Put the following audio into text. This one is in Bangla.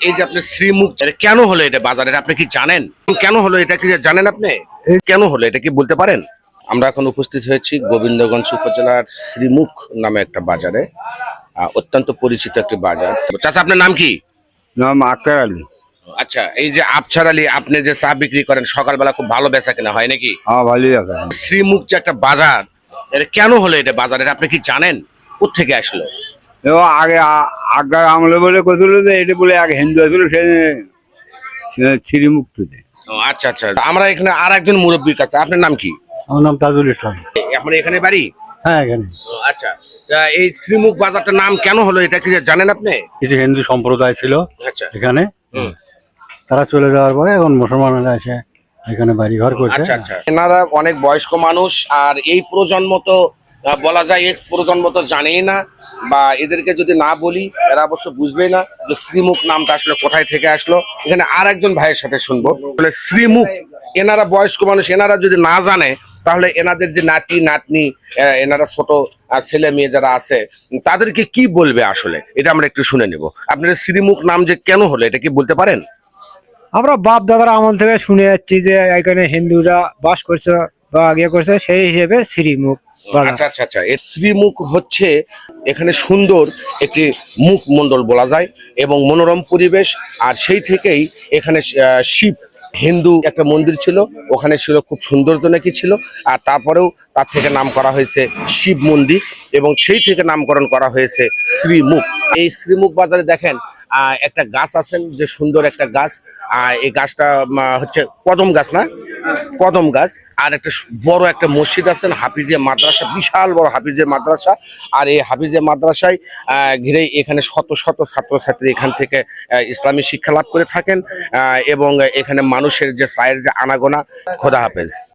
এই যে আপনি শ্রীমুখ এটা কেন হলো এটা বাজারে আপনি কি জানেন? কেন হলো এটা কি জানেন আপনি? কেন হলো এটা কি বলতে পারেন? আমরা এখন উপস্থিত হয়েছি গোবিন্দগঞ্জ উপজেলার শ্রীমুখ নামে একটা বাজারে। অত্যন্ত পরিচিত একটি বাজার। চাচা আপনার নাম কি? নাম আক্তার আলী। আচ্ছা, এই যে আফছার আলী, আপনি যে চা বিক্রি করেন সকালবেলা খুব ভালো বেচা কিনা হয় নাকি? হ্যাঁ, ভালোই আছে। শ্রীমুখ যে একটা বাজার, এটা কেন হলো এটা বাজারে আপনি কি জানেন? কোত্থেকে আসলো? এবং আগে আজ্ঞার আমলে বলে কছিল যে এটা বলে এক হিন্দু আছিল সে শ্রীমুক্ততে। ও আচ্ছা আচ্ছা, আমরা এখানে আর একজন মুরব্বীর কাছে। আপনার নাম কি? আমার নাম তাজুল ইসলাম। আপনার এখানে বাড়ি? হ্যাঁ, এখানে ও আচ্ছা, তা এই শ্রীমুখ বাজারটার নাম কেন হলো এটা কি জানেন আপনি? কিছু হিন্দু সম্প্রদায় ছিল আচ্ছা। এখানে। হুম। তারা চলে যাওয়ার পরে এখন মুসলমানরা এসে এখানে বাড়ি ঘর করছে। আচ্ছা আচ্ছা, এনারা অনেক বয়স্ক মানুষ, আর এই প্রজন্ম তো বলা যায় এই প্রজন্ম তো জানেই না, বা এদেরকে যদি না বলি এরা অবশ্য বুঝবেই না যে শ্রীমুখ নামটা আসলে কোথায় থেকে আসলো। এখানে আর একজন ভাইয়ের সাথে শুনবো। তাহলে শ্রীমুখ, এনারা বয়স্ক মানুষ, এনারা যদি না জানে তাহলে এনাদের যে নাতি নাতনি, এনারা ছোট ছেলে মেয়ে যারা আছে তাদেরকে কি বলবে আসলে, এটা আমরা একটু শুনে নেব। আপনার শ্রীমুখ নাম যে কেন হলো এটা কি বলতে পারেন? আমরা বাপ দাদার আমল থেকে শুনে যাচ্ছি যে এখানে হিন্দুরা বাস করছে বা আগে করছে, সেই হিসেবে শ্রীমুখ বাজার। আচ্ছা আচ্ছা আচ্ছা, এর শ্রীমুখ হচ্ছে এখানে সুন্দর একটি মুখমণ্ডল বলা যায় এবং মনোরম পরিবেশ। আর সেই থেকেই এখানে শিব হিন্দু একটা মন্দির ছিল, ওখানে ছিল খুব সৌন্দর্য নাকি ছিল। আর তারপরেও তার থেকে নাম করা হয়েছে শিব মন্দির, এবং সেই থেকে নামকরণ করা হয়েছে শ্রীমুখ। এই শ্রীমুখ বাজারে দেখেন একটা গাছ আছেন, যে সুন্দর একটা গাছ। এই গাছটা হচ্ছে কদম গাছ, না কদম গাছ। আর একটা বড় একটা মসজিদ আছেন, হাফিজিয়া মাদ্রাসা, বিশাল বড় হাফিজিয়া মাদ্রাসা। আর এই হাফিজিয়া মাদ্রাসায় ঘিরে এখানে শত শত ছাত্রছাত্রী এখান থেকে ইসলামী শিক্ষা লাভ করে থাকেন, এবং এখানে মানুষের যে চায়ের যে আনাগোনা। খোদা হাফেজ।